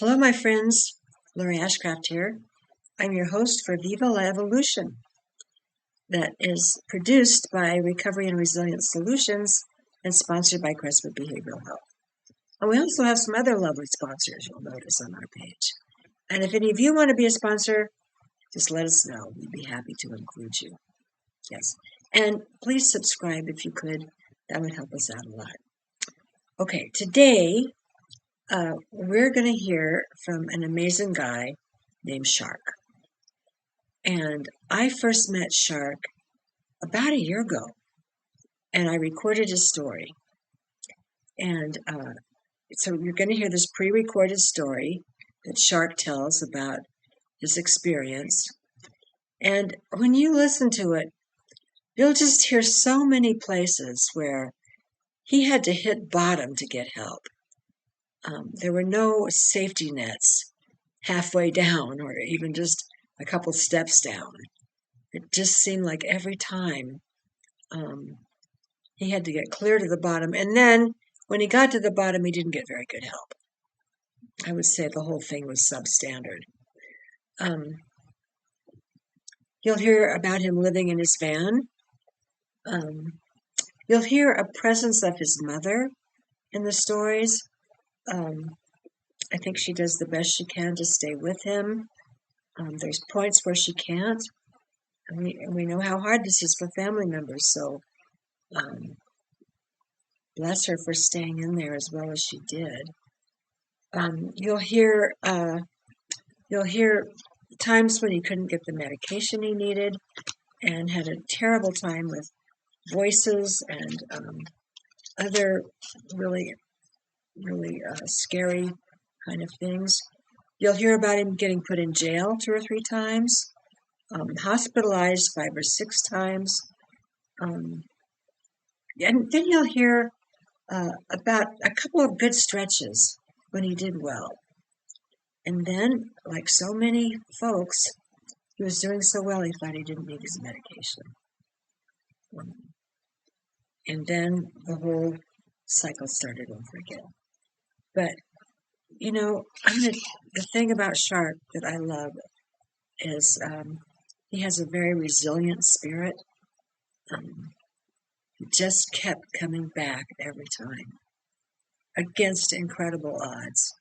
Hello, my friends. Lori Ashcraft here. I'm your host for VIVA La Evolution, that is produced by Recovery and Resilience Solutions and sponsored by Crestwood Behavioral Health. And we also have some other lovely sponsors you'll notice on our page. And if any of you want to be a sponsor, just let us know. We'd be happy to include you. Yes. And please subscribe if you could. That would help us out a lot. Okay, today we're going to hear from an amazing guy named Shark. And I first met Shark about a year ago, and I recorded his story. And so you're going to hear this pre-recorded story that Shark tells about his experience. And when you listen to it, you'll just hear so many places where he had to hit bottom to get help. There were no safety nets halfway down or even just a couple steps down. It just seemed like every time he had to get clear to the bottom. And then when he got to the bottom, he didn't get very good help. I would say the whole thing was substandard. You'll hear about him living in his van. You'll hear a presence of his mother in the stories. I think she does the best she can to stay with him. There's points where she can't. And we know how hard this is for family members, so bless her for staying in there as well as she did. You'll hear times when he couldn't get the medication he needed and had a terrible time with voices and other really scary kind of things. You'll hear about him getting put in jail 2 or 3 times, hospitalized 5 or 6 times. And then you'll hear about a couple of good stretches when he did well. And then, like so many folks, he was doing so well he thought he didn't need his medication. And then the whole cycle started over again. But, you know, the thing about Shark that I love is he has a very resilient spirit. He just kept coming back every time against incredible odds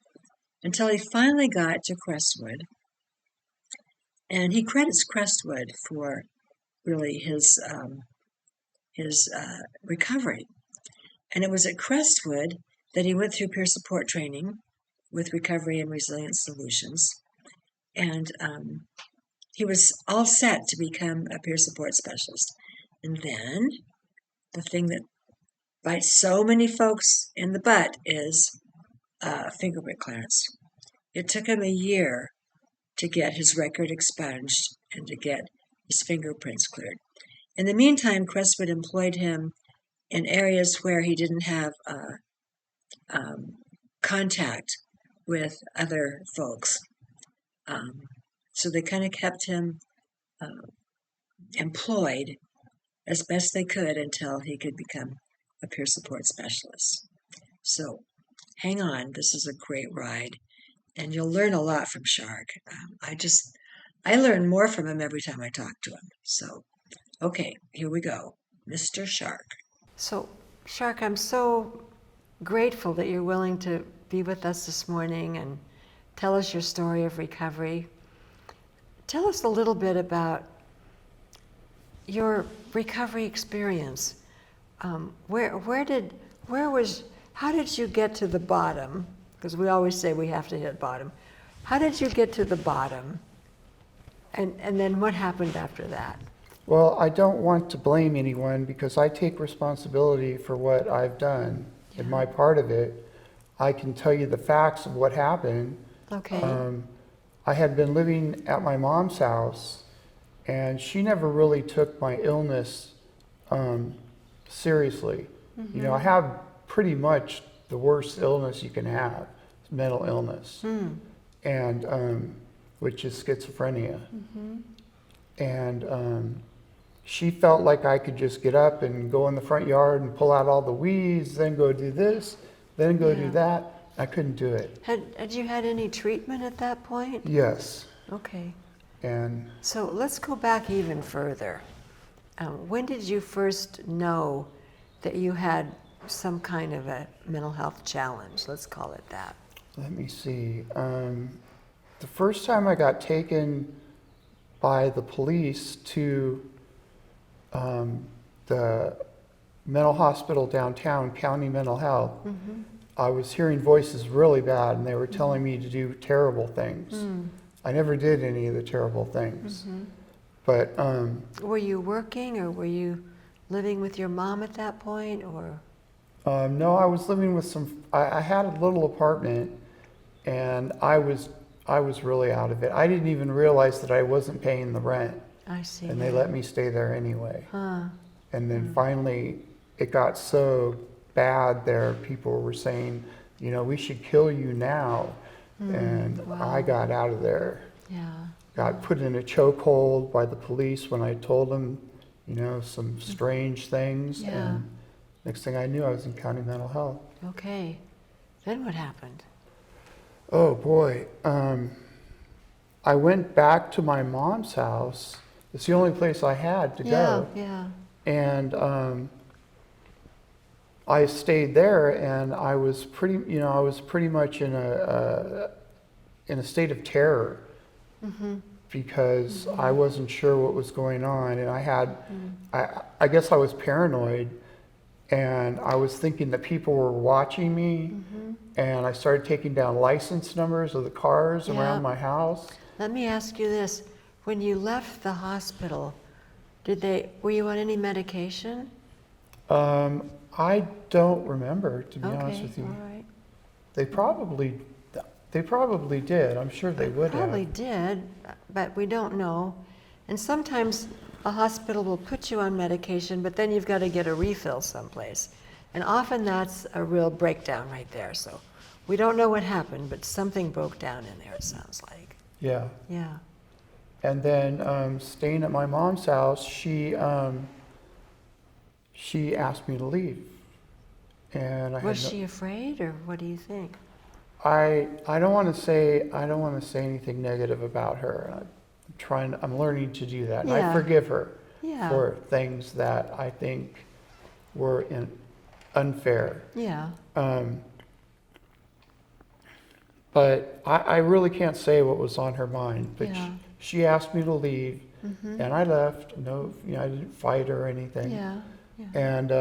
until he finally got to Crestwood. And he credits Crestwood for really his recovery. And it was at Crestwood that he went through peer support training with Recovery and Resilience Solutions. And he was all set to become a peer support specialist. And then the thing that bites so many folks in the butt is fingerprint clearance. It took him a year to get his record expunged and to get his fingerprints cleared. In the meantime, Crestwood employed him in areas where he didn't have contact with other folks. So they kind of kept him employed as best they could until he could become a peer support specialist. So hang on, this is a great ride, and you'll learn a lot from Shark. I learn more from him every time I talk to him. So, okay, here we go. Mr. Shark. So, Shark, I'm so grateful that you're willing to be with us this morning and tell us your story of recovery. Tell us a little bit about your recovery experience. How did you get to the bottom? Because we always say we have to hit bottom. How did you get to the bottom? And then what happened after that? Well, I don't want to blame anyone because I take responsibility for what I've done and my part of it. I can tell you the facts of what happened. Okay. I had been living at my mom's house, and she never really took my illness seriously. Mm-hmm. You know, I have pretty much the worst illness you can have, mental illness, and which is schizophrenia. Mm-hmm. And she felt like I could just get up and go in the front yard and pull out all the weeds, then go do this, then go do that. I couldn't do it. Had you had any treatment at that point? Yes. Okay. And So let's go back even further. When did you first know that you had some kind of a mental health challenge? Let's call it that. let me see. The first time I got taken by the police to the mental hospital downtown, County Mental Health, I was hearing voices really bad, and they were telling me to do terrible things. I never did any of the terrible things. But Were you working, or were you living with your mom at that point, or? no, I was living with I had a little apartment, and I was really out of it. I didn't even realize that I wasn't paying the rent, I see. and they let me stay there anyway. Huh. And then finally, it got so bad there, people were saying, you know, we should kill you now. And I got out of there. Yeah. Got put in a chokehold by the police when I told them, you know, some strange things. Yeah. And next thing I knew, I was in county mental health. Okay. Then what happened? Oh boy. I went back to my mom's house. It's the only place I had to go. Yeah. And I stayed there, and I was pretty much in a state of terror because I wasn't sure what was going on, and I guess I was paranoid, and I was thinking that people were watching me, and I started taking down license numbers of the cars around my house. Let me ask you this. When you left the hospital, were you on any medication? I don't remember, to be honest with you. All right. They probably did. I'm sure they would Probably have. did, but we don't know. And sometimes a hospital will put you on medication, but then you've got to get a refill someplace. And often that's a real breakdown right there. So we don't know what happened, but something broke down in there, it sounds like. Yeah. Yeah. And then staying at my mom's house, she asked me to leave, and Was she afraid, or what do you think? I don't want to say anything negative about her. I'm learning to do that. And I forgive her for things that I think were unfair. Yeah. But I really can't say what was on her mind. But Yeah. she asked me to leave, and I left. No, I didn't fight her or anything. Yeah. Yeah. And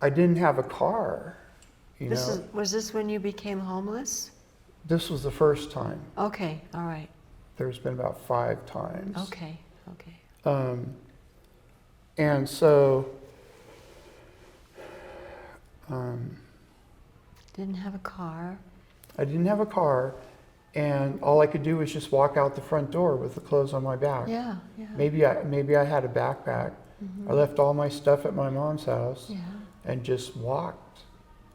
I didn't have a car. Was this when you became homeless? This was the first time. Okay. All right. There's been about 5 times. Okay. Okay. And so Didn't have a car. I didn't have a car, and all I could do was just walk out the front door with the clothes on my back. Yeah. Yeah. Maybe I had a backpack. I left all my stuff at my mom's house Yeah. and just walked.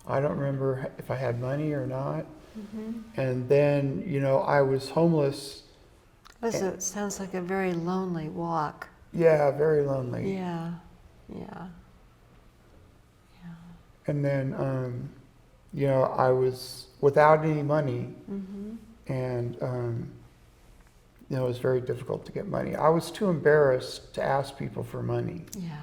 I don't remember if I had money or not. And then, I was homeless. It sounds like a very lonely walk. Yeah, very lonely. Yeah. Yeah. And then, I was without any money, and it was very difficult to get money. I was too embarrassed to ask people for money. Yeah.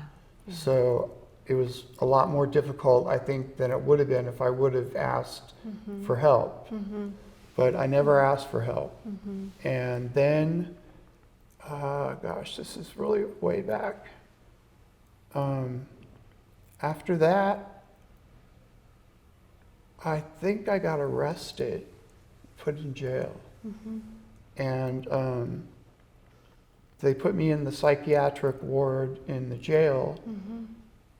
So it was a lot more difficult, I think, than it would have been if I would have asked for help. But I never asked for help. And then, this is really way back. After that, I think I got arrested, put in jail. And they put me in the psychiatric ward in the jail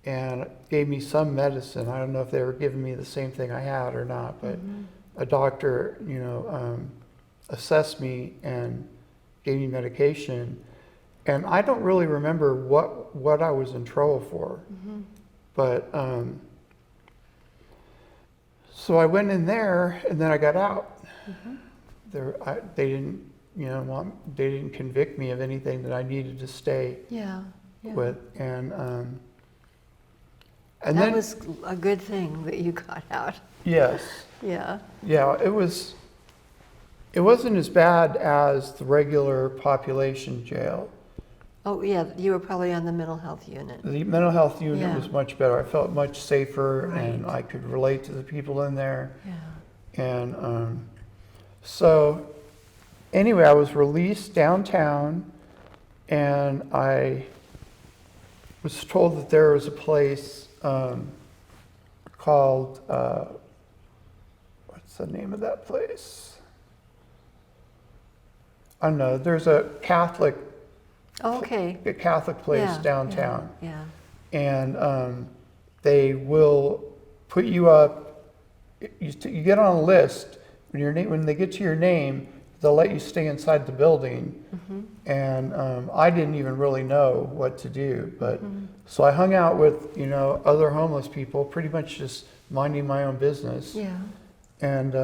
and gave me some medicine. I don't know if they were giving me the same thing I had or not, but a doctor, assessed me and gave me medication. And I don't really remember what I was in trouble for. But so I went in there, and then I got out. They didn't, they didn't convict me of anything that I needed to stay with. And And That then, was a good thing that you got out. yes, Yeah. yeah, it wasn't as bad as the regular population jail. Oh, yeah, you were probably on the mental health unit. The mental health unit Yeah. was much better. I felt much safer, and Right. I could relate to the people in there. Yeah. And so, anyway, I was released downtown, and I was told that there was a place called, what's the name of that place? I don't know. There's a Catholic Okay. place Yeah, downtown. Yeah. And they will put you up. You get on a list. When they get to your name, they'll let you stay inside the building. Mm-hmm. And I didn't even really know what to do, but so I hung out with other homeless people, pretty much just minding my own business. Yeah. And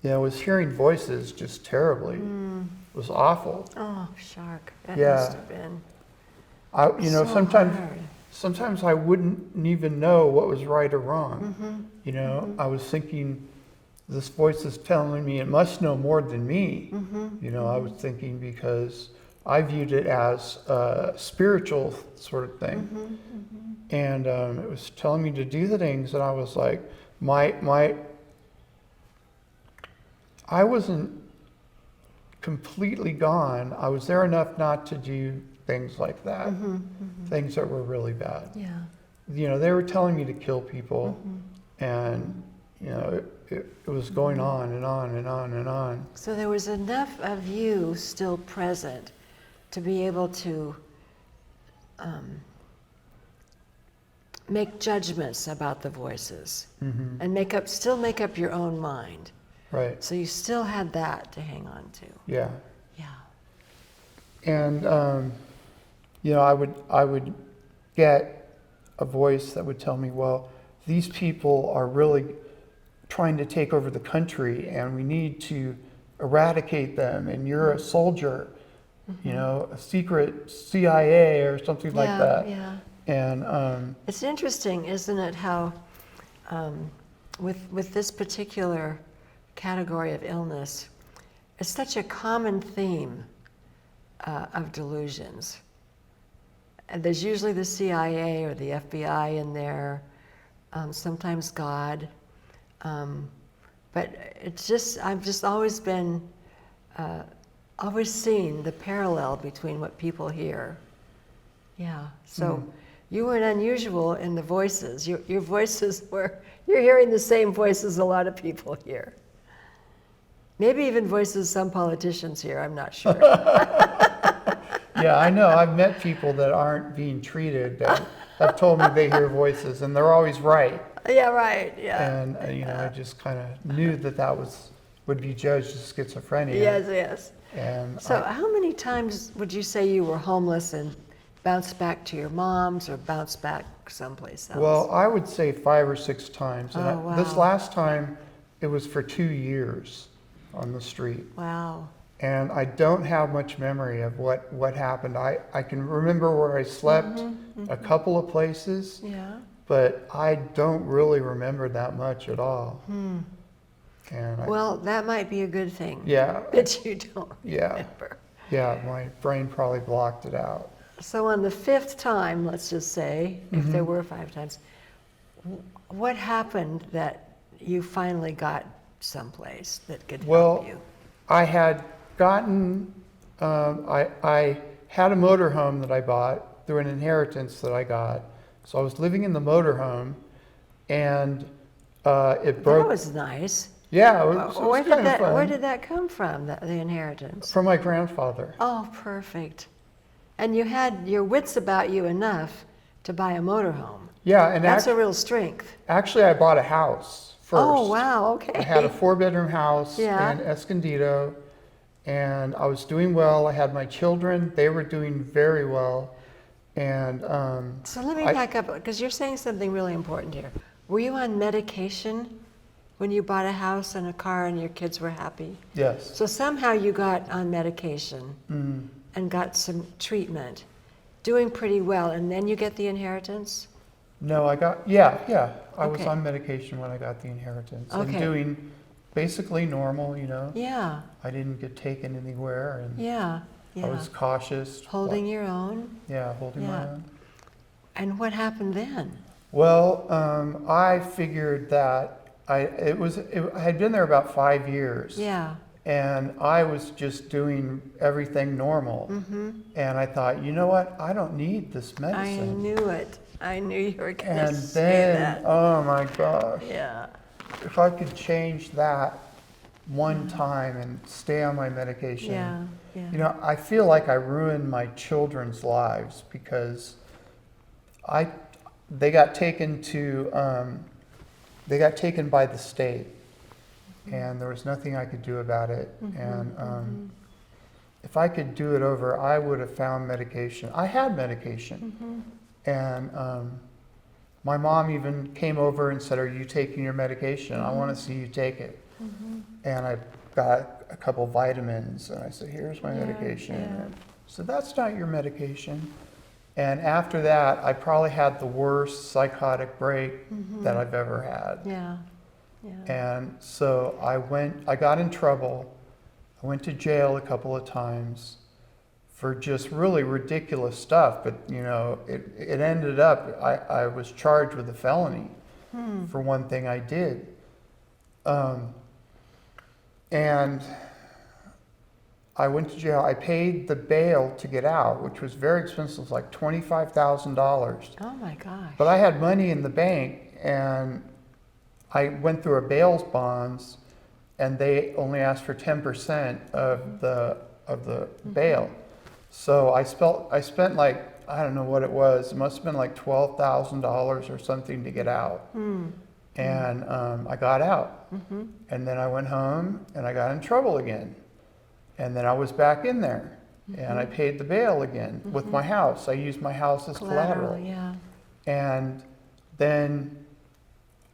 was hearing voices just terribly. It was awful. Oh, shark. That Yeah. must have been. So Sometimes. hard. Sometimes I wouldn't even know what was right or wrong. Mm-hmm. I was thinking, this voice is telling me it must know more than me. Mm-hmm. I was thinking because I viewed it as a spiritual sort of thing. Mm-hmm. And it was telling me to do the things, and I was like, I wasn't completely gone. I was there enough not to do things like that, things that were really bad. Yeah. They were telling me to kill people, and it was going on and on and on and on. So there was enough of you still present to be able to make judgments about the voices and still make up your own mind. Right. So you still had that to hang on to. Yeah. Yeah. And I would get a voice that would tell me, well, these people are really trying to take over the country, and we need to eradicate them, and you're a soldier, a secret CIA or something like that. Yeah. And It's interesting, isn't it, how with this particular category of illness, it's such a common theme of delusions. And there's usually the CIA or the FBI in there, sometimes God. But I've just always been, always seen the parallel between what people hear. Yeah, so you weren't unusual in the voices. Your voices you're hearing the same voices a lot of people hear. Maybe even voices some politicians hear, I'm not sure. yeah, I know. I've met people that aren't being treated that have told me they hear voices, and they're always right. Yeah, right, yeah. And I just kind of knew that would be judged as schizophrenia. Yes. And so how many times would you say you were homeless and bounced back to your mom's or bounced back someplace else? Well, I would say 5 or 6 times. And wow. This last time, it was for 2 years on the street. Wow. And I don't have much memory of what happened. I can remember where I slept a couple of places, Yeah. but I don't really remember that much at all. And Well, that might be a good thing. Yeah. That you don't Yeah. remember. Yeah, my brain probably blocked it out. So on the 5th time, let's just say, if there were 5 times, what happened that you finally got someplace that could help you? I had gotten, I had a motorhome that I bought through an inheritance that I got. So I was living in the motorhome, and it broke. That was nice. Yeah, it was kind of fun. Where did that come from, the inheritance? From my grandfather. Oh, perfect. And you had your wits about you enough to buy a motorhome. Yeah, and That's a real strength. actually I bought a house first. Oh, wow, okay. I had a 4-bedroom house Yeah. in Escondido, and I was doing well. I had my children; they were doing very well. And So let me back up, because you're saying something really important here. Were you on medication when you bought a house and a car and your kids were happy? yes, So somehow you got on medication and got some treatment, doing pretty well, and then you get the inheritance? No, I was Okay. on medication when I got the inheritance. And Okay. doing basically normal, Yeah, I didn't get taken anywhere, and yeah, I yeah. was cautious. Holding your own. Holding my Yeah. own. And what happened then? Well, I figured that I had been there about 5 years. Yeah. And I was just doing everything normal. Mm-hmm. And I thought, you know what? I don't need this I medicine. knew it. I knew you were going to And say then, that. oh my gosh, Yeah. if I could change that one time and stay on my medication. Yeah. Yeah. I feel like I ruined my children's lives because they got taken by the state, and there was nothing I could do about it. And if I could do it over, I would have found medication. I had medication, and my mom even came over and said, "Are you taking your medication? I want to see you take it." And I got a couple vitamins, and I said, "Here's my medication." Yeah. And so that's not your medication. And after that, I probably had the worst psychotic break that I've ever had. Yeah. Yeah. And so I got in trouble. I went to jail a couple of times for just really ridiculous stuff. But, it ended up, I was charged with a felony for one thing I did. And I went to jail. I paid the bail to get out, which was very expensive. It was like $25,000. Oh my gosh. But I had money in the bank, and I went through a bail bonds, and they only asked for 10% of the bail. So I spent like, I don't know what it was. It must have been like $12,000 or something to get out. And I got out. And then I went home, and I got in trouble again. And then I was back in there, and I paid the bail again with my house. I used my house as collateral. Yeah. And then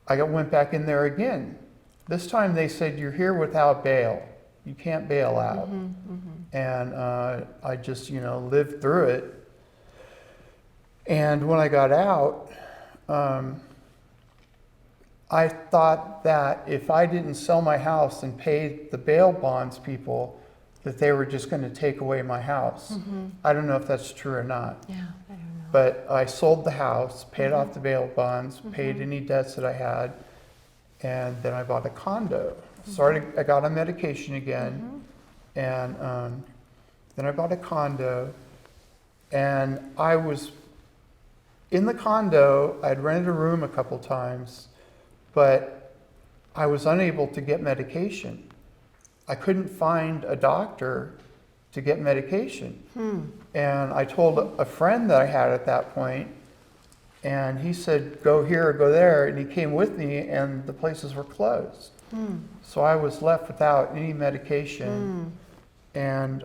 I went back in there again. This time they said, "You're here without bail. You can't bail out." And I just, lived through it. And when I got out, I thought that if I didn't sell my house and pay the bail bonds people, that they were just going to take away my house. I don't know if that's true or not. Yeah, I don't know. But I sold the house, paid off the bail bonds, paid any debts that I had, and then I bought a condo. I got on medication again, and then I bought a condo, and I was in the condo. I'd rented a room a couple times, but I was unable to get medication. I couldn't find a doctor to get medication. And I told a friend that I had at that point, and he said, "Go here or go there." And he came with me, and the places were closed. So I was left without any medication, and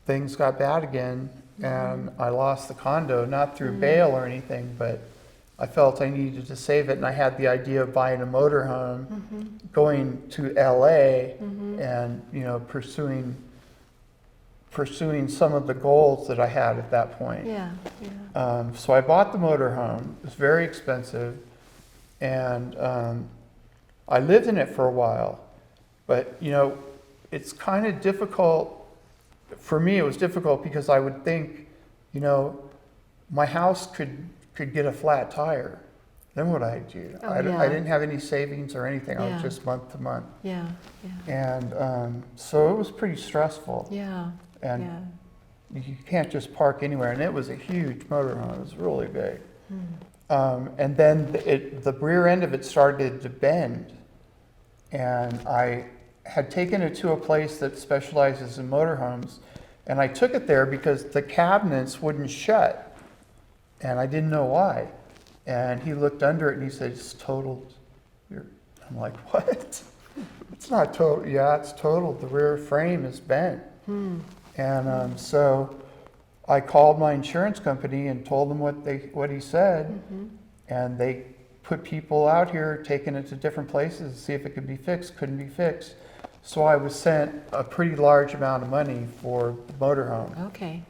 things got bad again, and I lost the condo, not through bail or anything, but I felt I needed to save it, and I had the idea of buying a motorhome, going to LA, and pursuing some of the goals that I had at that point. Yeah. So I bought the motorhome. It was very expensive, and I lived in it for a while. But it's kind of difficult. For me, it was difficult because I would think, my house could get a flat tire. Then what I do? Oh, I yeah. didn't have any savings or anything. I Yeah. was just month to month. Yeah. And so it was pretty stressful. Yeah. And Yeah. you can't just park anywhere. And it was a huge motorhome. It was really big. And then the rear end of it started to bend. And I had taken it to a place that specializes in motorhomes. And I took it there because the cabinets wouldn't shut. And I didn't know why. And he looked under it and he said, "It's totaled." I'm like, "What?" "It's not total." "Yeah, it's totaled. The rear frame is bent." And so I called my insurance company and told them what he said. And they put people out here, taking it to different places to see if it could be fixed. Couldn't be fixed. So I was sent a pretty large amount of money for the motorhome. Okay.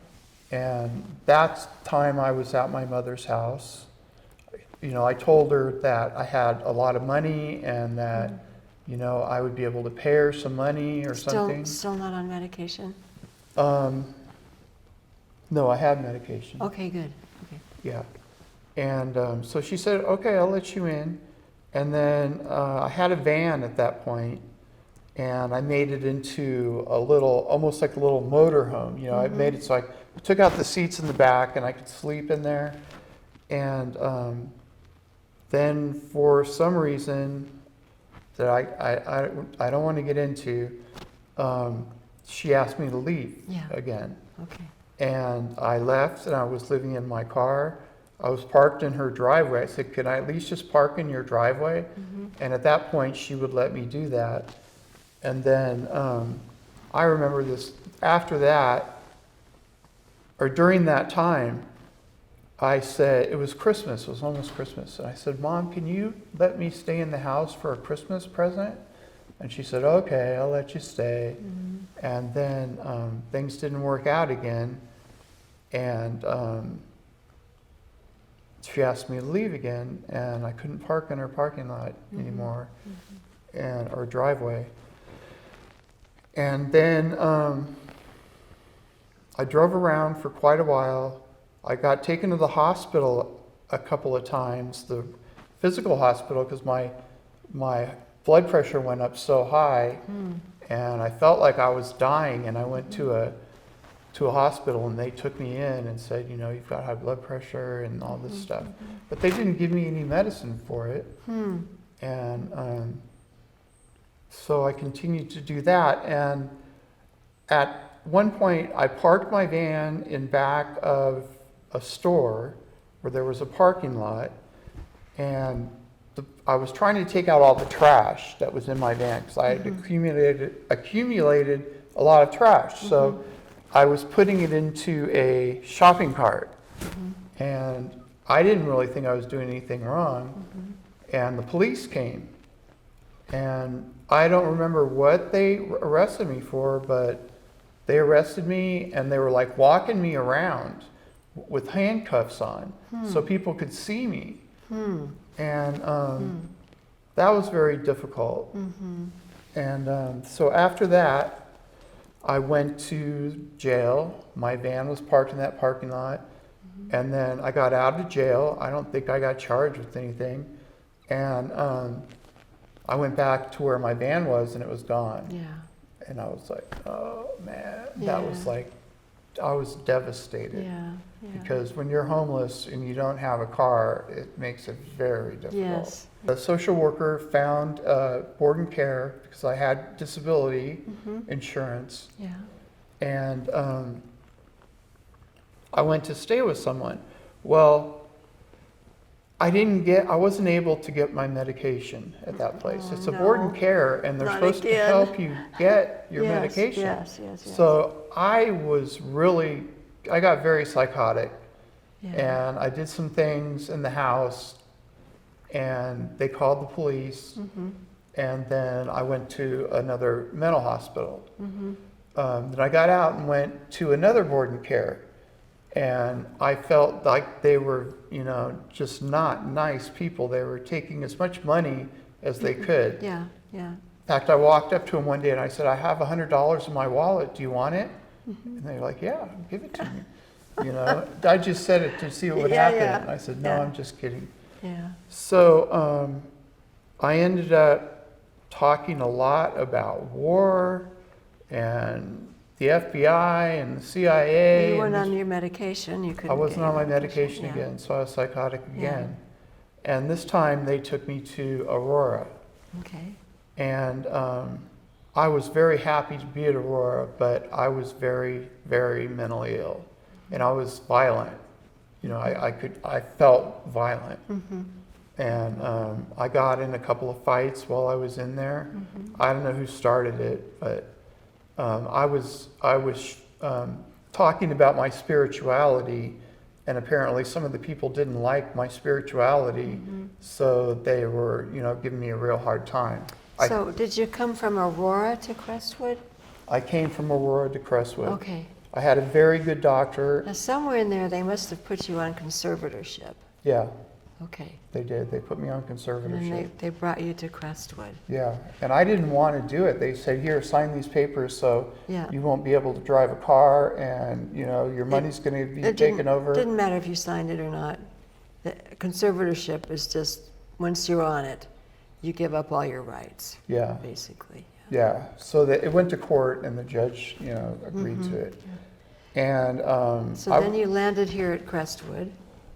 And that's the time I was at my mother's house. I told her that I had a lot of money and that, I would be able to pay her some money or something. Still not on medication? No, I had medication. Okay, good. Okay. Yeah. And so she said, okay, I'll let you in. And then I had a van at that point, and I made it into almost like a little motor home. I made it so I took out the seats in the back and I could sleep in there. And then for some reason that I don't want to get into, she asked me to leave again. Okay. And I left, and I was living in my car. I was parked in her driveway. I said, can I at least just park in your driveway? And at that point, she would let me do that. And then I remember this, after that, or during that time, I said, it was Christmas, it was almost Christmas. And I said, Mom, can you let me stay in the house for a Christmas present? And she said, okay, I'll let you stay. And then things didn't work out again. And she asked me to leave again, and I couldn't park in her parking lot anymore, or driveway. And then I drove around for quite a while. I got taken to the hospital a couple of times, the physical hospital, because my blood pressure went up so high, and I felt like I was dying. And I went to a hospital, and they took me in and said, you've got high blood pressure and all this stuff. But they didn't give me any medicine for it. And so I continued to do that. And at one point, I parked my van in back of a store where there was a parking lot, and I was trying to take out all the trash that was in my van because I had accumulated a lot of trash. So I was putting it into a shopping cart, and I didn't really think I was doing anything wrong. And the police came, and I don't remember what they arrested me for, but they arrested me, and they were like walking me around with handcuffs on so people could see me. And that was very difficult. And so after that, I went to jail. My van was parked in that parking lot. And then I got out of jail. I don't think I got charged with anything. And I went back to where my van was, and it was gone. And I was like, oh man, that was like, I was devastated. Because when you're homeless and you don't have a car, it makes it very difficult. The social worker found board and care because I had disability insurance. And I went to stay with someone. Well, I wasn't able to get my medication at that place. It's a board and care, and they're supposed to help you get your medication. So I got very psychotic, and I did some things in the house, and they called the police, and then I went to another mental hospital. Then I got out and went to another board and care, and I felt like they were, just not nice people. They were taking as much money as they could. In fact, I walked up to them one day and I said, I have $100 in my wallet. Do you want it? And they were like, yeah, give it to me. I just said it to see what would happen. And I said, no, I'm just kidding. So I ended up talking a lot about war and the FBI and the CIA. You weren't on your medication. You couldn't. I wasn't on my medication again, so I was psychotic again. And this time they took me to Aurora. And I was very happy to be at Aurora, but I was very, very mentally ill, and I was violent. I felt violent, and I got in a couple of fights while I was in there. I don't know who started it, but I was talking about my spirituality, and apparently some of the people didn't like my spirituality, so they were, giving me a real hard time. So did you come from Aurora to Crestwood? I came from Aurora to Crestwood. Okay. I had a very good doctor. Now somewhere in there they must have put you on conservatorship. Yeah. Okay. They did. They put me on And conservatorship. then they brought you to Crestwood. Yeah, and I didn't want to do it. They said, "Here, sign these papers, so Yeah. you won't be able to drive a car, and your money's going to be taken over." It didn't matter if you signed it or not. The conservatorship is just, once you're on it, you give up all your rights, Yeah, basically. yeah. So that it went to court, and the judge, agreed to it. And So then you landed here at Crestwood.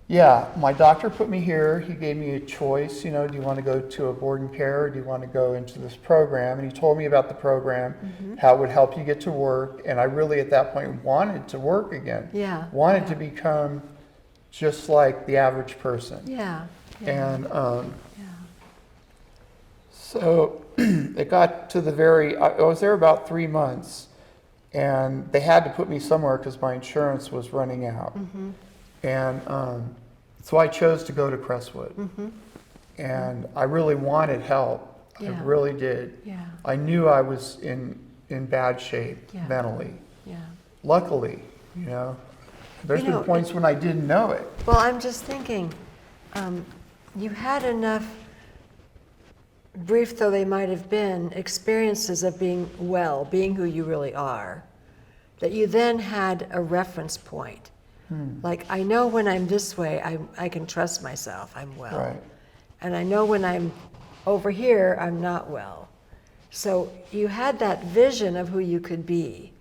yeah, my doctor put me here. He gave me a choice. Do you want to go to a board and care, or do you want to go into this program? And he told me about the program, how it would help you get to work. And I really, at that point, wanted to work again. Yeah. Wanted to become just like the average person. Yeah. And Yeah. so it got to I was there about 3 months, and they had to put me somewhere because my insurance was running out. And so I chose to go to Crestwood. And I really wanted help. Yeah. I really did. Yeah. I knew I was in bad shape Yeah. mentally. Yeah. Luckily, there's been points when I didn't know it. Well, I'm just thinking, you had enough, brief though they might have been, experiences of being well, being who you really are, that you then had a reference point. Like, I know when I'm this way, I can trust myself, I'm well. Right. And I know when I'm over here, I'm not well. So you had that vision of who you could be,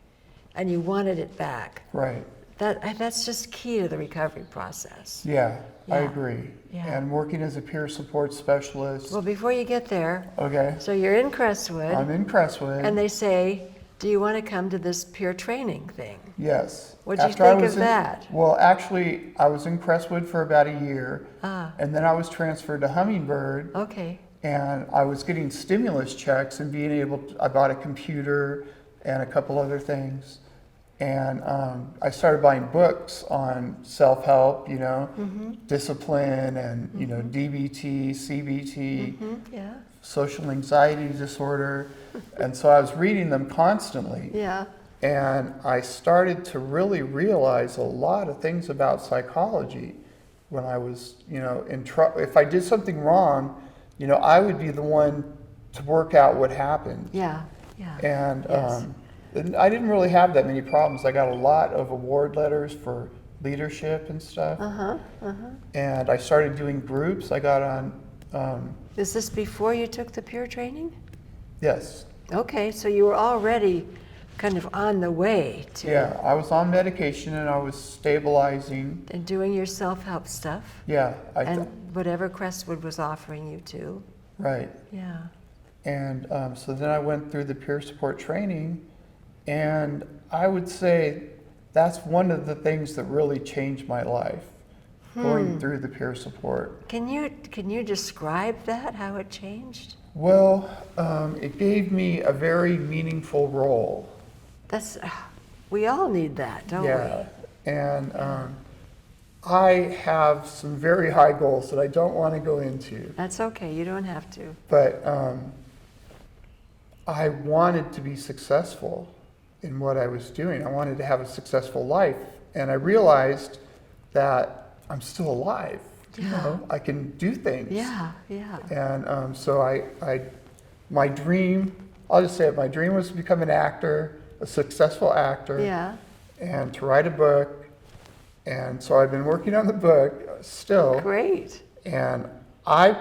and you wanted it back. Right. That's just key to the recovery process. Yeah, I Yeah. agree. Yeah. And working as a peer support specialist. Well, before you get there, Okay. so you're in Crestwood, I'm in Crestwood. and they say, do you want to come to this peer training thing? Yes. What'd you After I think was of that? Well, actually, I was in Crestwood for about a year, Ah, and then I was transferred to Hummingbird, okay. and I was getting stimulus checks and being able to, I bought a computer and a couple other things. And I started buying books on self-help, discipline and, DBT, CBT, Yeah, social anxiety disorder. And so I was reading them constantly. yeah, And I started to really realize a lot of things about psychology when I was, in trouble. If I did something wrong, I would be the one to work out what happened. yeah, yeah. And Yes. and I didn't really have that many problems. I got a lot of award letters for leadership and stuff. And I started doing groups. I got on, Is this before you took the peer training? yes. Okay, so you were already kind of on the way to Yeah, I was on medication and I was stabilizing. and doing your self-help stuff, Yeah, and whatever Crestwood was offering you to. right. Yeah. And so then I went through the peer support training, and I would say that's one of the things that really changed my life, going through the peer support. Can you describe that, how it changed? Well, it gave me a very meaningful role. That's, we all need that, don't Yeah, and I have some very high goals that I don't want to go into. we? That's okay, you don't have to. But I wanted to be successful in what I was doing. I wanted to have a successful life. And I realized that I'm still alive. Yeah. I can do things. Yeah, yeah. And so my dream, I'll just say it, my dream was to become an actor, a successful actor, Yeah. and to write a book. And so I've been working on the book still. Great. And I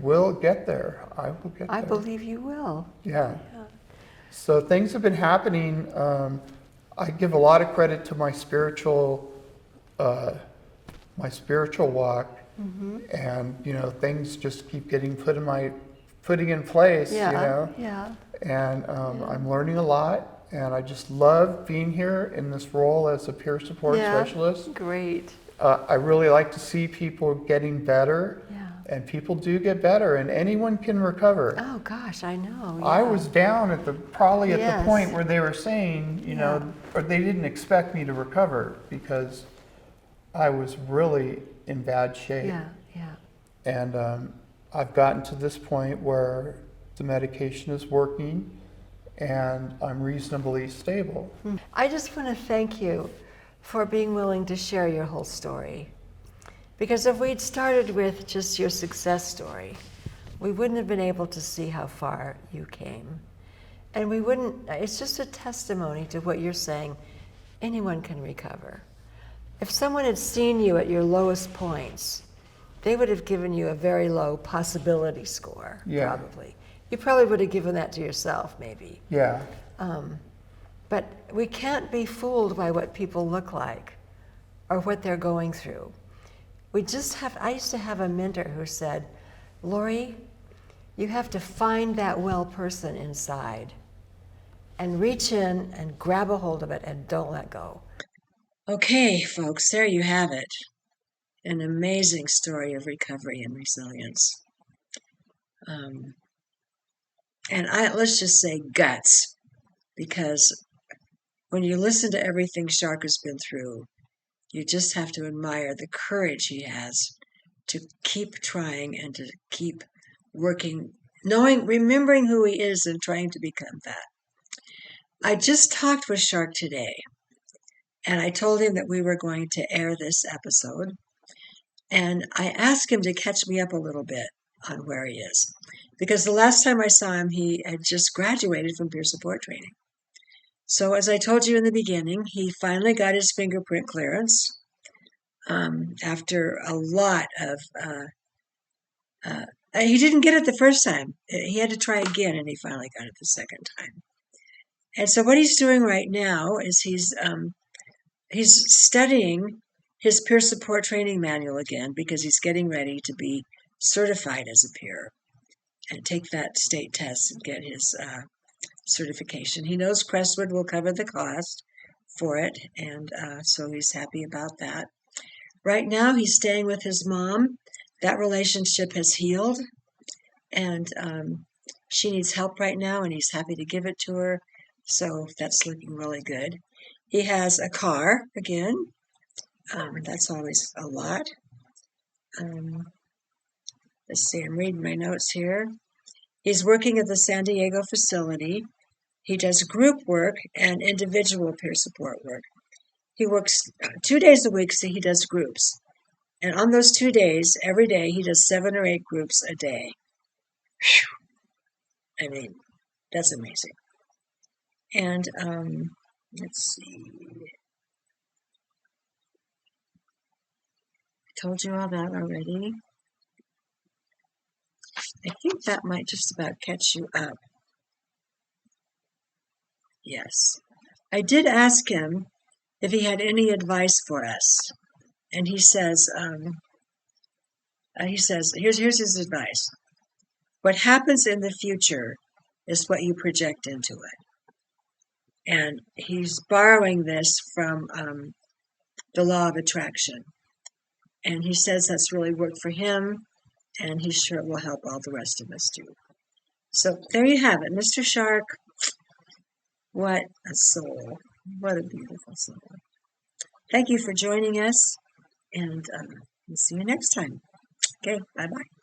will get there. I will get there. I believe you will. Yeah. So things have been happening. I give a lot of credit to my spiritual walk, and things just keep getting putting in place. Yeah, yeah. And I'm learning a lot, and I just love being here in this role as a peer support specialist. Great. I really like to see people getting better. Yeah. And people do get better, and anyone can recover. Oh gosh, I know. I yeah. was down at the point Yes. where they were saying, or they didn't expect me to recover because I was really in bad shape. Yeah, yeah. And I've gotten to this point where the medication is working and I'm reasonably stable. I just want to thank you for being willing to share your whole story, Because if we'd started with just your success story, we wouldn't have been able to see how far you came. And we wouldn't, it's just a testimony to what you're saying. Anyone can recover. If someone had seen you at your lowest points, they would have given you a very low possibility score, probably. You probably would have given that to yourself, maybe. Yeah. But we can't be fooled by what people look like or what they're going through. We just have, I used to have a mentor who said, Lori, you have to find that well person inside and reach in and grab a hold of it and don't let go. Okay, folks, there you have it. An amazing story of recovery and resilience. And let's just say guts, because when you listen to everything Shark has been through, you just have to admire the courage he has to keep trying and to keep working, remembering who he is and trying to become that. I just talked with Shark today, and I told him that we were going to air this episode, and I asked him to catch me up a little bit on where he is, because the last time I saw him, he had just graduated from peer support training. So as I told you in the beginning, he finally got his fingerprint clearance after a lot of, he didn't get it the first time. He had to try again, and he finally got it the second time. And so what he's doing right now is he's studying his peer support training manual again, because he's getting ready to be certified as a peer and take that state test and get his certification. He knows Crestwood will cover the cost for it, and so he's happy about that. Right now, he's staying with his mom. That relationship has healed, and she needs help right now, and he's happy to give it to her, so that's looking really good. He has a car again. That's always a lot. Let's see, I'm reading my notes here. He's working at the San Diego facility. He does group work and individual peer support work. He works 2 days a week, so he does groups. And on those 2 days, every day, he does 7 or 8 groups a day. Whew. I mean, that's amazing. And let's see. I told you all that already. I think that might just about catch you up. Yes. I did ask him if he had any advice for us. And he says, here's his advice. What happens in the future is what you project into it. And he's borrowing this from the law of attraction. And he says that's really worked for him, and he's sure it will help all the rest of us too. So there you have it, Mr. Shark. What a soul. What a beautiful soul. Thank you for joining us, and we'll see you next time. Okay, bye-bye.